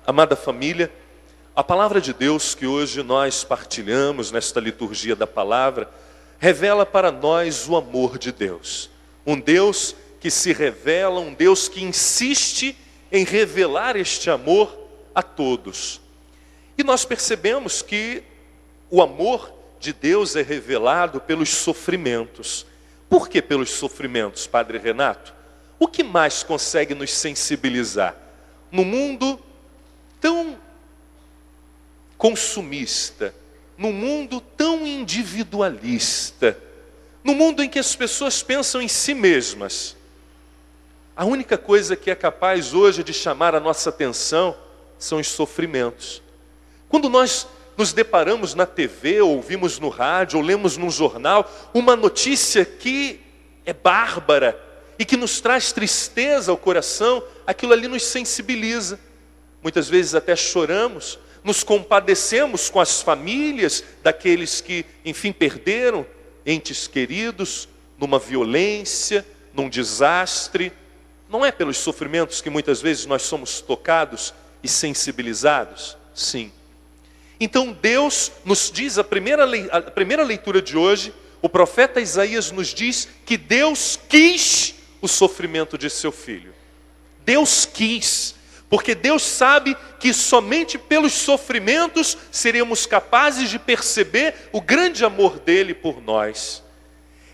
Amada família, a palavra de Deus que hoje nós partilhamos nesta liturgia da palavra, revela para nós o amor de Deus. Um Deus que se revela, um Deus que insiste em revelar este amor a todos. E nós percebemos que o amor de Deus é revelado pelos sofrimentos. Por que pelos sofrimentos, Padre Renato? O que mais consegue nos sensibilizar? No mundo tão consumista, num mundo tão individualista, no mundo em que as pessoas pensam em si mesmas, a única coisa que é capaz hoje de chamar a nossa atenção são os sofrimentos. Quando nós nos deparamos na TV, ou ouvimos no rádio, ou lemos num jornal, uma notícia que é bárbara e que nos traz tristeza ao coração, aquilo ali nos sensibiliza. Muitas vezes até choramos, nos compadecemos com as famílias daqueles que, enfim, perderam entes queridos numa violência, num desastre. Não é pelos sofrimentos que muitas vezes nós somos tocados e sensibilizados? Sim. Então Deus nos diz, a primeira leitura de hoje, o profeta Isaías nos diz que Deus quis o sofrimento de seu filho. Deus quis. Porque Deus sabe que somente pelos sofrimentos seremos capazes de perceber o grande amor dele por nós.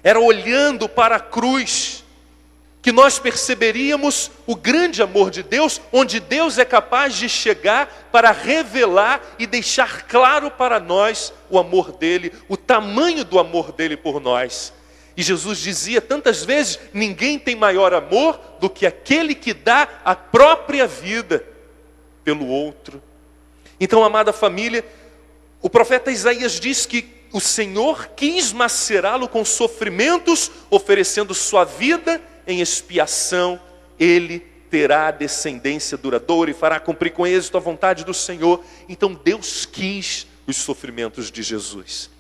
Era olhando para a cruz que nós perceberíamos o grande amor de Deus, onde Deus é capaz de chegar para revelar e deixar claro para nós o amor dele, o tamanho do amor dele por nós. E Jesus dizia tantas vezes, ninguém tem maior amor do que aquele que dá a própria vida pelo outro. Então, amada família, o profeta Isaías diz que o Senhor quis macerá-lo com sofrimentos, oferecendo sua vida em expiação. Ele terá descendência duradoura e fará cumprir com êxito a vontade do Senhor. Então Deus quis os sofrimentos de Jesus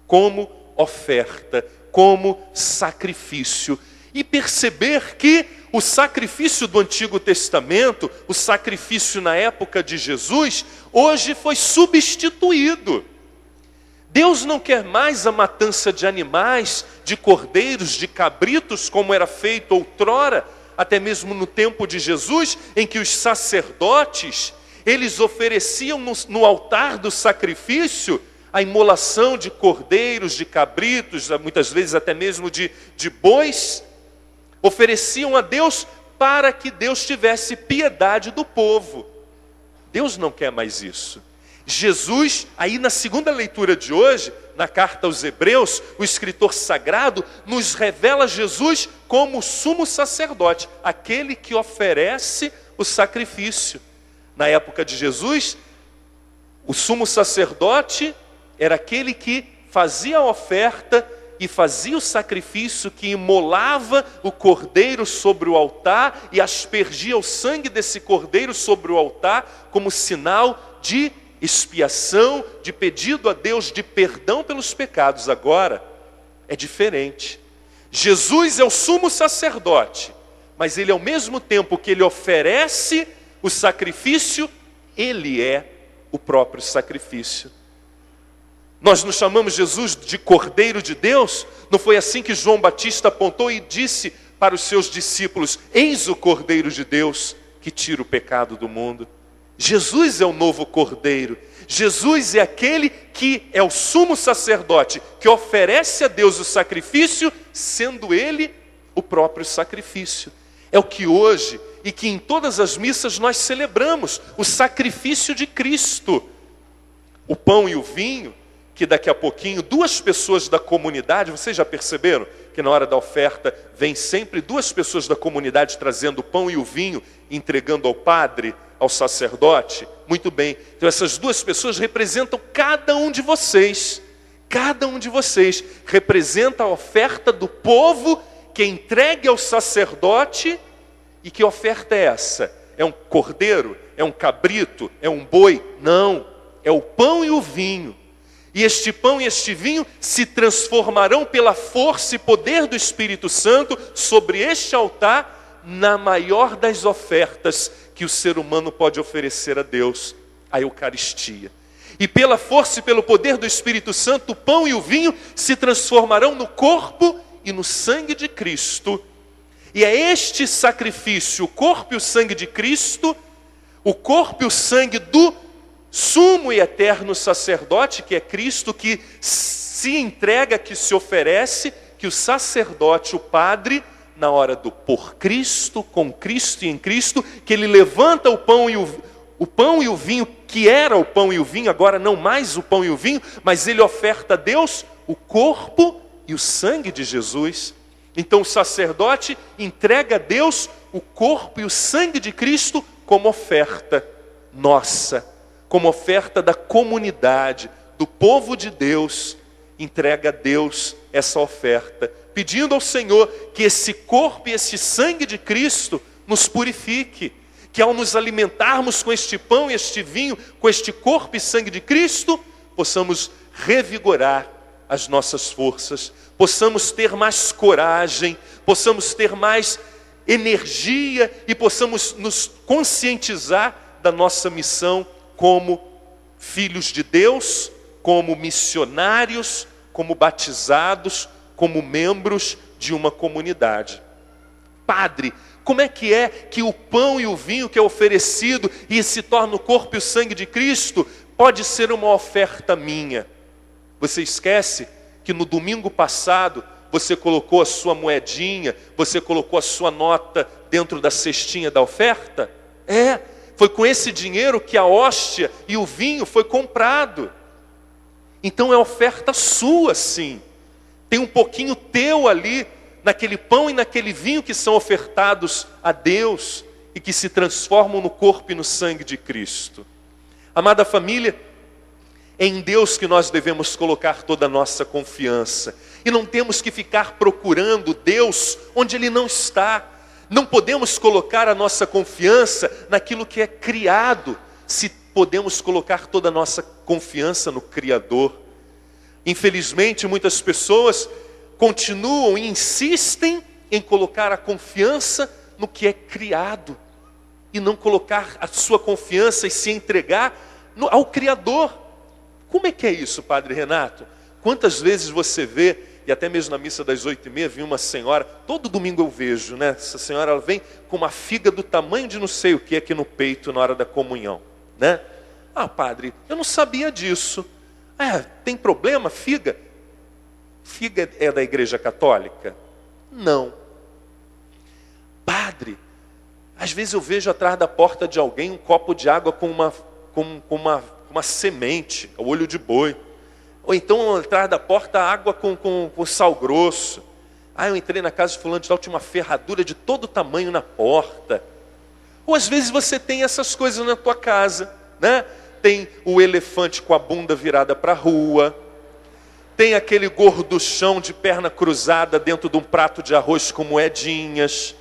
como oferta, como sacrifício, e perceber que o sacrifício do Antigo Testamento, o sacrifício na época de Jesus, hoje foi substituído. Deus não quer mais a matança de animais, de cordeiros, de cabritos, como era feito outrora, até mesmo no tempo de Jesus, em que os sacerdotes, eles ofereciam no altar do sacrifício a imolação de cordeiros, de cabritos, muitas vezes até mesmo de bois, ofereciam a Deus para que Deus tivesse piedade do povo. Deus não quer mais isso. Jesus, aí na segunda leitura de hoje, na carta aos Hebreus, o escritor sagrado nos revela Jesus como o sumo sacerdote, aquele que oferece o sacrifício. Na época de Jesus, o sumo sacerdote era aquele que fazia a oferta e fazia o sacrifício, que imolava o cordeiro sobre o altar e aspergia o sangue desse cordeiro sobre o altar como sinal de expiação, de pedido a Deus de perdão pelos pecados. Agora é diferente. Jesus é o sumo sacerdote, mas ele, ao mesmo tempo que ele oferece o sacrifício, ele é o próprio sacrifício. Nós nos chamamos Jesus de Cordeiro de Deus. Não foi assim que João Batista apontou e disse para os seus discípulos: eis o Cordeiro de Deus que tira o pecado do mundo. Jesus é o novo Cordeiro. Jesus é aquele que é o sumo sacerdote, que oferece a Deus o sacrifício, sendo ele o próprio sacrifício. É o que hoje, e que em todas as missas nós celebramos, o sacrifício de Cristo. O pão e o vinho, que daqui a pouquinho duas pessoas da comunidade, vocês já perceberam que na hora da oferta vem sempre duas pessoas da comunidade trazendo o pão e o vinho, entregando ao padre, ao sacerdote? Muito bem, então essas duas pessoas representam cada um de vocês. Cada um de vocês representa a oferta do povo que é entregue ao sacerdote. E que oferta é essa? É um cordeiro? É um cabrito? É um boi? Não, é o pão e o vinho. E este pão e este vinho se transformarão pela força e poder do Espírito Santo sobre este altar na maior das ofertas que o ser humano pode oferecer a Deus, a Eucaristia. E pela força e pelo poder do Espírito Santo, o pão e o vinho se transformarão no corpo e no sangue de Cristo. E é este sacrifício, o corpo e o sangue de Cristo, o corpo e o sangue do sumo e eterno sacerdote, que é Cristo, que se entrega, que se oferece, que o sacerdote, o padre, na hora do por Cristo, com Cristo e em Cristo, que ele levanta o pão e o vinho, que era o pão e o vinho, agora não mais o pão e o vinho, mas ele oferta a Deus o corpo e o sangue de Jesus. Então o sacerdote entrega a Deus o corpo e o sangue de Cristo como oferta nossa, como oferta da comunidade, do povo de Deus. Entrega a Deus essa oferta, pedindo ao Senhor que esse corpo e esse sangue de Cristo nos purifique, que ao nos alimentarmos com este pão e este vinho, com este corpo e sangue de Cristo, possamos revigorar as nossas forças, possamos ter mais coragem, possamos ter mais energia e possamos nos conscientizar da nossa missão como filhos de Deus, como missionários, como batizados, como membros de uma comunidade. Padre, como é que o pão e o vinho que é oferecido e se torna o corpo e o sangue de Cristo pode ser uma oferta minha? Você esquece que no domingo passado você colocou a sua moedinha, você colocou a sua nota dentro da cestinha da oferta? Foi com esse dinheiro que a hóstia e o vinho foi comprado. Então é oferta sua, sim. Tem um pouquinho teu ali, naquele pão e naquele vinho que são ofertados a Deus e que se transformam no corpo e no sangue de Cristo. Amada família, é em Deus que nós devemos colocar toda a nossa confiança. E não temos que ficar procurando Deus onde Ele não está. Não podemos colocar a nossa confiança naquilo que é criado, se podemos colocar toda a nossa confiança no Criador. Infelizmente, muitas pessoas continuam e insistem em colocar a confiança no que é criado e não colocar a sua confiança e se entregar ao Criador. Como é que é isso, Padre Renato? Quantas vezes você vê, e até mesmo na missa das 8h30, vi uma senhora, todo domingo eu vejo, né? Essa senhora, ela vem com uma figa do tamanho de não sei o que aqui no peito na hora da comunhão, né? Ah, padre, eu não sabia disso. Tem problema, figa? Figa é da Igreja Católica? Não. Padre, às vezes eu vejo atrás da porta de alguém um copo de água com uma semente, o olho de boi. Ou então atrás da porta água com sal grosso. Eu entrei na casa de fulano de tal, tinha uma ferradura de todo tamanho na porta. Ou às vezes você tem essas coisas na tua casa, né? Tem o elefante com a bunda virada para a rua. Tem aquele gorduchão de perna cruzada dentro de um prato de arroz com moedinhas.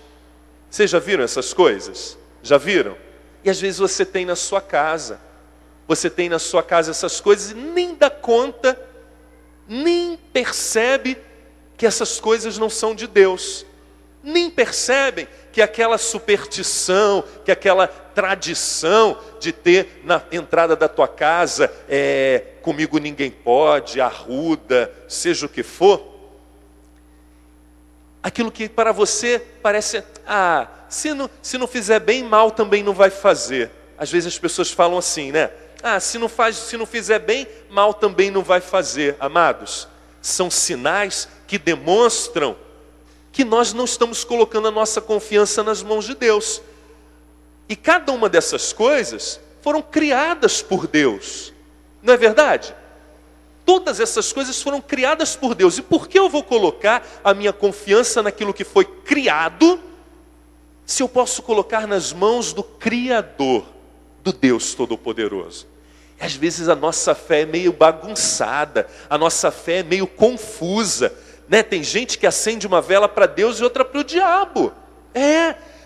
Vocês já viram essas coisas? Já viram? E às vezes você tem na sua casa. Você tem na sua casa essas coisas e nem dá conta, nem percebe que essas coisas não são de Deus. Nem percebem que aquela superstição, que aquela tradição de ter na entrada da tua casa, comigo ninguém pode, arruda, seja o que for. Aquilo que para você parece, se não fizer bem, mal também não vai fazer. Às vezes as pessoas falam assim, né? Se não fizer bem, mal também não vai fazer. Amados, são sinais que demonstram que nós não estamos colocando a nossa confiança nas mãos de Deus. E cada uma dessas coisas foram criadas por Deus. Não é verdade? Todas essas coisas foram criadas por Deus. E por que eu vou colocar a minha confiança naquilo que foi criado, se eu posso colocar nas mãos do Criador, do Deus Todo-Poderoso? Às vezes a nossa fé é meio bagunçada, a nossa fé é meio confusa, né? Tem gente que acende uma vela para Deus e outra para o diabo.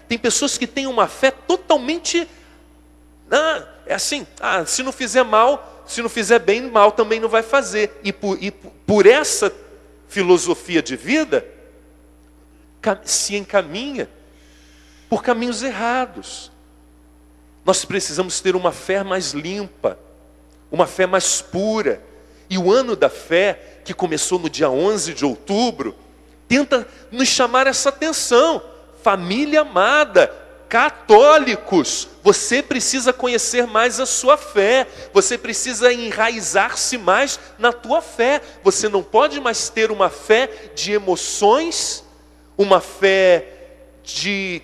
Tem pessoas que têm uma fé totalmente, se não fizer mal, se não fizer bem, mal também não vai fazer. E por essa filosofia de vida, se encaminha. por caminhos errados. Nós precisamos ter uma fé mais limpa, uma fé mais pura. E o ano da fé, que começou no dia 11 de outubro, tenta nos chamar essa atenção. Família amada, católicos, você precisa conhecer mais a sua fé, você precisa enraizar-se mais na tua fé. Você não pode mais ter uma fé de emoções, uma fé de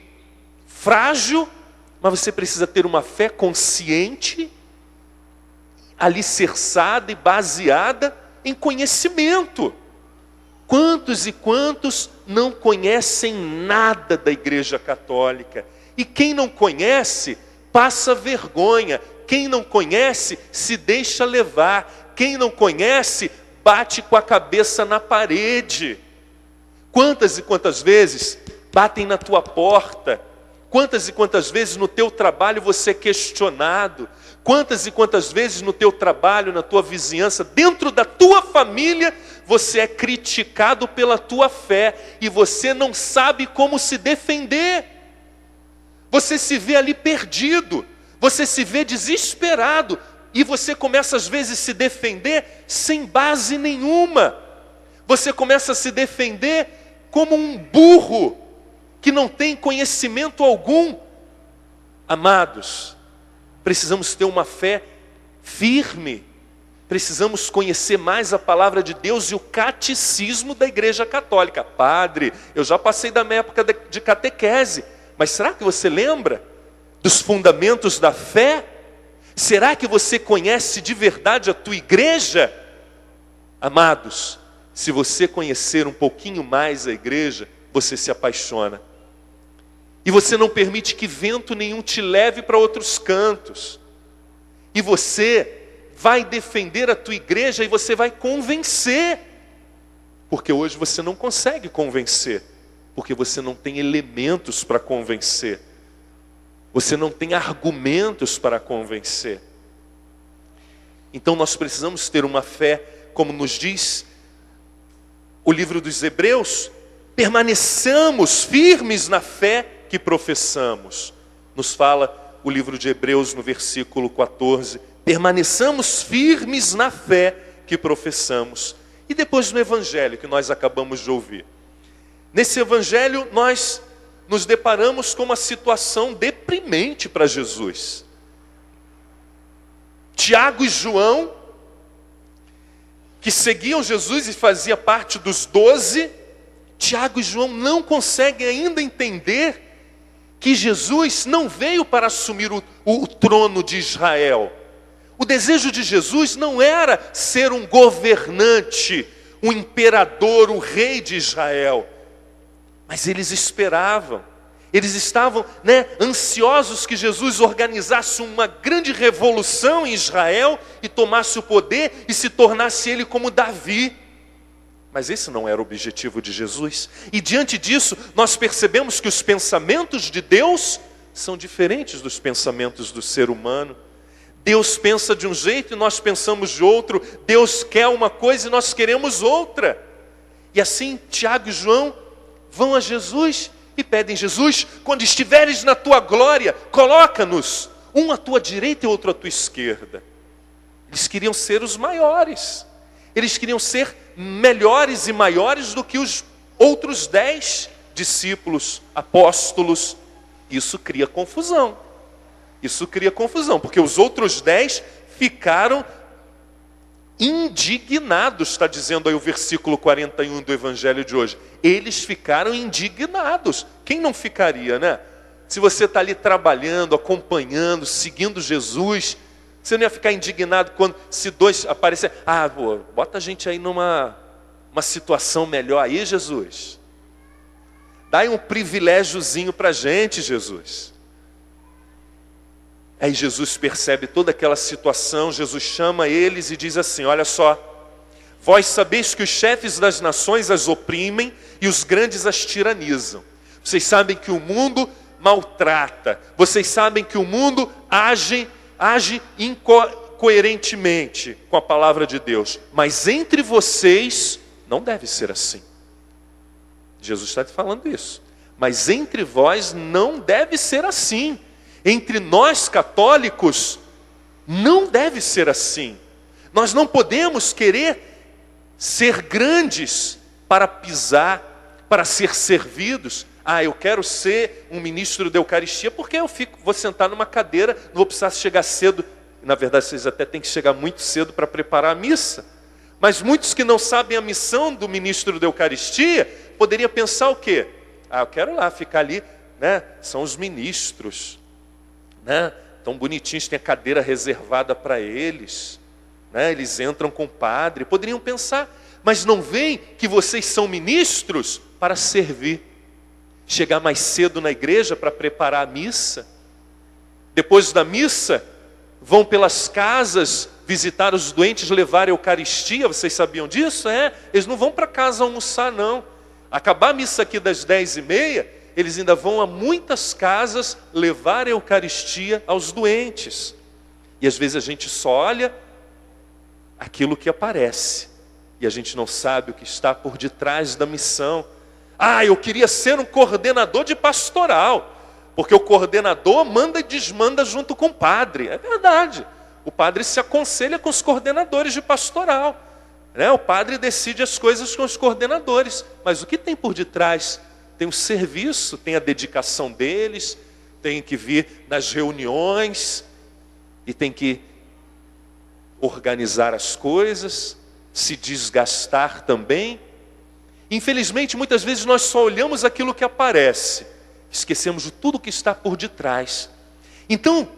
frágil, mas você precisa ter uma fé consciente, alicerçada e baseada em conhecimento. Quantos e quantos não conhecem nada da Igreja Católica? E quem não conhece, passa vergonha. Quem não conhece, se deixa levar. Quem não conhece, bate com a cabeça na parede. Quantas e quantas vezes batem na tua porta? Quantas e quantas vezes no teu trabalho você é questionado? Quantas e quantas vezes no teu trabalho, na tua vizinhança, dentro da tua família, você é criticado pela tua fé e você não sabe como se defender. Você se vê ali perdido, você se vê desesperado e você começa às vezes a se defender sem base nenhuma. Você começa a se defender como um burro que não tem conhecimento algum. Amados, precisamos ter uma fé firme. Precisamos conhecer mais a palavra de Deus e o catecismo da Igreja Católica. Padre, eu já passei da minha época de catequese, mas será que você lembra dos fundamentos da fé? Será que você conhece de verdade a tua igreja? Amados, se você conhecer um pouquinho mais a igreja, você se apaixona. E você não permite que vento nenhum te leve para outros cantos. E você vai defender a tua igreja e você vai convencer. Porque hoje você não consegue convencer. Porque você não tem elementos para convencer. Você não tem argumentos para convencer. Então nós precisamos ter uma fé, como nos diz o livro dos Hebreus, permaneçamos firmes na fé que professamos. Nos fala o livro de Hebreus no versículo 14. Permaneçamos firmes na fé que professamos. E depois no evangelho que nós acabamos de ouvir. Nesse evangelho nós nos deparamos com uma situação deprimente para Jesus. Tiago e João, que seguiam Jesus e fazia parte dos 12, Tiago e João não conseguem ainda entender que Jesus não veio para assumir o trono de Israel. O desejo de Jesus não era ser um governante, um imperador, o rei de Israel. Mas eles esperavam, eles estavam ansiosos que Jesus organizasse uma grande revolução em Israel e tomasse o poder e se tornasse ele como Davi. Mas esse não era o objetivo de Jesus. E diante disso, nós percebemos que os pensamentos de Deus são diferentes dos pensamentos do ser humano. Deus pensa de um jeito e nós pensamos de outro. Deus quer uma coisa e nós queremos outra. E assim, Tiago e João vão a Jesus e pedem: Jesus, quando estiveres na tua glória, coloca-nos, um à tua direita e outro à tua esquerda. Eles queriam ser os maiores. Eles queriam ser melhores e maiores do que os outros 10 discípulos, apóstolos. Isso cria confusão. Isso cria confusão, porque os outros 10 ficaram indignados, está dizendo aí o versículo 41 do evangelho de hoje. Eles ficaram indignados. Quem não ficaria, né? Se você está ali trabalhando, acompanhando, seguindo Jesus, você não ia ficar indignado quando, se 2 aparecer, bota a gente aí numa situação melhor aí, Jesus. Dá aí um privilégiozinho para a gente, Jesus. Aí Jesus percebe toda aquela situação, Jesus chama eles e diz assim: olha só, vós sabeis que os chefes das nações as oprimem e os grandes as tiranizam. Vocês sabem que o mundo maltrata, vocês sabem que o mundo age incoerentemente com a palavra de Deus. Mas entre vocês não deve ser assim. Jesus está te falando isso. Mas entre vós não deve ser assim. Entre nós católicos não deve ser assim. Nós não podemos querer ser grandes para pisar, para ser servidos. Eu quero ser um ministro da Eucaristia porque vou sentar numa cadeira, não vou precisar chegar cedo. Na verdade, vocês até têm que chegar muito cedo para preparar a missa. Mas muitos que não sabem a missão do ministro da Eucaristia, poderiam pensar o quê? Eu quero lá ficar ali, né? São os ministros, né? Tão bonitinhos, tem a cadeira reservada para eles, né? Eles entram com o padre. Poderiam pensar, mas não veem que vocês são ministros para servir. Chegar mais cedo na igreja para preparar a missa. Depois da missa, vão pelas casas visitar os doentes, levar a Eucaristia. Vocês sabiam disso? Eles não vão para casa almoçar, não. Acabar a missa aqui das 10h30, eles ainda vão a muitas casas levar a Eucaristia aos doentes. E às vezes a gente só olha aquilo que aparece. E a gente não sabe o que está por detrás da missão. Eu queria ser um coordenador de pastoral. Porque o coordenador manda e desmanda junto com o padre. É verdade. O padre se aconselha com os coordenadores de pastoral. O padre decide as coisas com os coordenadores. Mas o que tem por detrás? Tem o serviço, tem a dedicação deles, tem que vir nas reuniões e tem que organizar as coisas, se desgastar também. Infelizmente, muitas vezes nós só olhamos aquilo que aparece. Esquecemos de tudo que está por detrás. Então,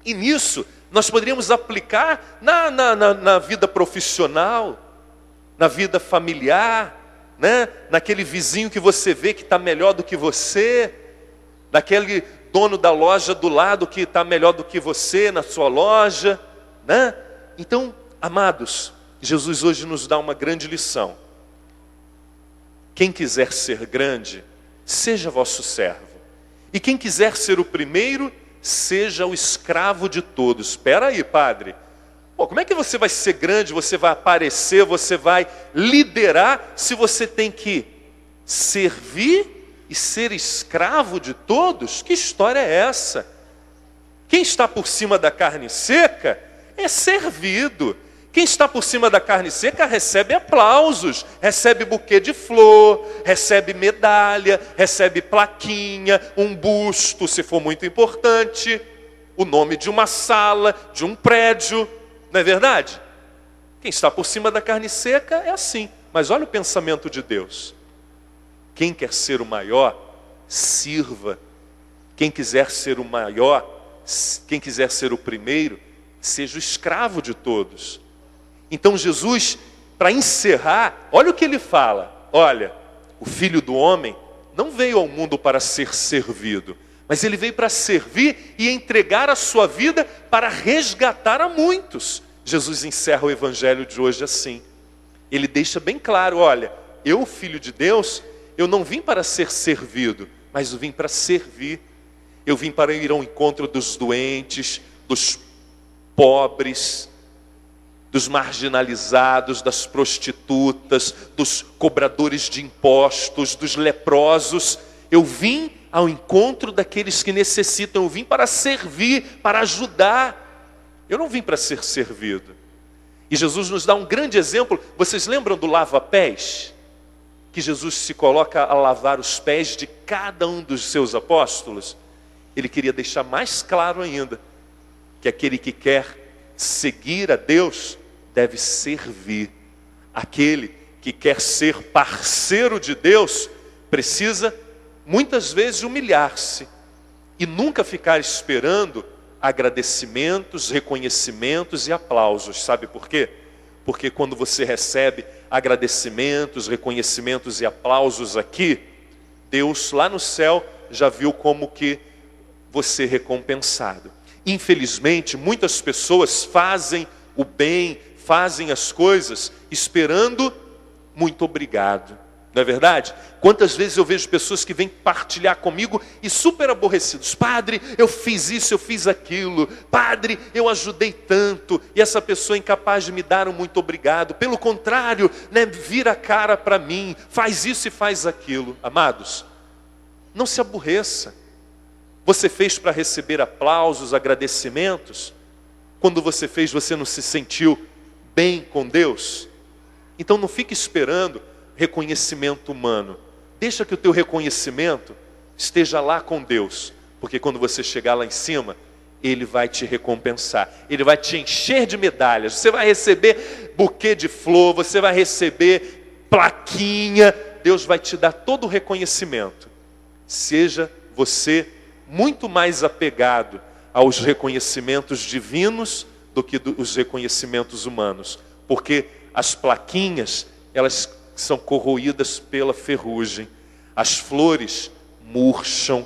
e nisso, nós poderíamos aplicar na vida profissional, na vida familiar, né? Naquele vizinho que você vê que está melhor do que você, naquele dono da loja do lado que está melhor do que você na sua loja, né? Então, amados, Jesus hoje nos dá uma grande lição. Quem quiser ser grande, seja vosso servo. E quem quiser ser o primeiro, seja o escravo de todos. Espera aí, padre. Como é que você vai ser grande, você vai aparecer, você vai liderar, se você tem que servir e ser escravo de todos? Que história é essa? Quem está por cima da carne seca é servido. Quem está por cima da carne seca recebe aplausos, recebe buquê de flor, recebe medalha, recebe plaquinha, um busto, se for muito importante, o nome de uma sala, de um prédio, não é verdade? Quem está por cima da carne seca é assim. Mas olha o pensamento de Deus. Quem quer ser o maior, sirva. Quem quiser ser o maior, quem quiser ser o primeiro, seja o escravo de todos. Então Jesus, para encerrar, olha o que ele fala. Olha, o Filho do Homem não veio ao mundo para ser servido, mas ele veio para servir e entregar a sua vida para resgatar a muitos. Jesus encerra o evangelho de hoje assim. Ele deixa bem claro, olha, eu, Filho de Deus, eu não vim para ser servido, mas eu vim para servir. Eu vim para ir ao encontro dos doentes, dos pobres, dos marginalizados, das prostitutas, dos cobradores de impostos, dos leprosos. Eu vim ao encontro daqueles que necessitam. Eu vim para servir, para ajudar. Eu não vim para ser servido. E Jesus nos dá um grande exemplo. Vocês lembram do lava-pés? Que Jesus se coloca a lavar os pés de cada um dos seus apóstolos. Ele queria deixar mais claro ainda que aquele que quer seguir a Deus deve servir. Aquele que quer ser parceiro de Deus precisa muitas vezes humilhar-se e nunca ficar esperando agradecimentos, reconhecimentos e aplausos. Sabe por quê? Porque quando você recebe agradecimentos, reconhecimentos e aplausos aqui, Deus lá no céu já viu como que você é recompensado. Infelizmente, muitas pessoas fazem o bem, fazem as coisas esperando muito obrigado. Não é verdade? Quantas vezes eu vejo pessoas que vêm partilhar comigo e super aborrecidos. Padre, eu fiz isso, eu fiz aquilo. Padre, eu ajudei tanto. E essa pessoa é incapaz de me dar um muito obrigado. Pelo contrário, né, vira a cara para mim. Faz isso e faz aquilo. Amados, Não se aborreça. Você fez para receber aplausos, agradecimentos? Quando você fez, você não se sentiu bem com Deus? Então não fique esperando reconhecimento humano. Deixa que o teu reconhecimento esteja lá com Deus. Porque quando você chegar lá em cima, Ele vai te recompensar. Ele vai te encher de medalhas. Você vai receber buquê de flor, você vai receber plaquinha. Deus vai te dar todo o reconhecimento. Seja você muito mais apegado aos reconhecimentos divinos do que os reconhecimentos humanos. Porque as plaquinhas, elas são corroídas pela ferrugem. As flores murcham.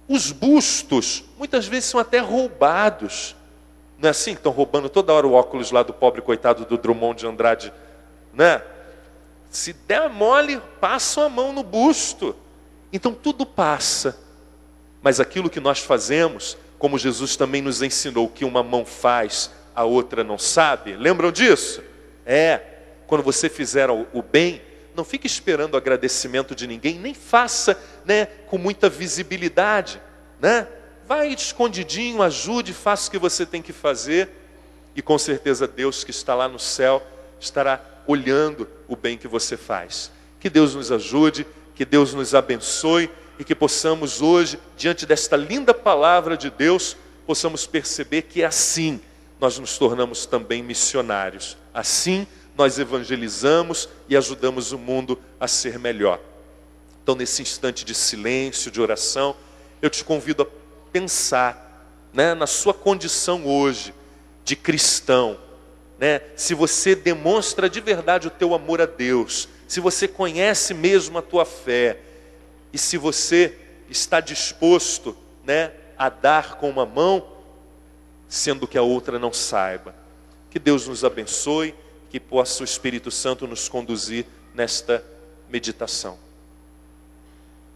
Os bustos, muitas vezes, são até roubados. Não é assim que estão roubando toda hora o óculos lá do pobre coitado do Drummond de Andrade, né? Se der mole, passam a mão no busto. Então tudo passa. Mas aquilo que nós fazemos, como Jesus também nos ensinou, que uma mão faz, a outra não sabe. Lembram disso? Quando você fizer o bem, não fique esperando o agradecimento de ninguém, nem faça, né, com muita visibilidade, né? Vai escondidinho, ajude, faça o que você tem que fazer, e com certeza Deus que está lá no céu estará olhando o bem que você faz. Que Deus nos ajude, que Deus nos abençoe, e que possamos hoje, diante desta linda palavra de Deus, possamos perceber que assim nós nos tornamos também missionários. Assim nós evangelizamos e ajudamos o mundo a ser melhor. Então, nesse instante de silêncio, de oração, eu te convido a pensar, né, na sua condição hoje de cristão, né? Se você demonstra de verdade o teu amor a Deus, se você conhece mesmo a tua fé, e se você está disposto, né, a dar com uma mão, sendo que a outra não saiba. Que Deus nos abençoe, que possa o Espírito Santo nos conduzir nesta meditação.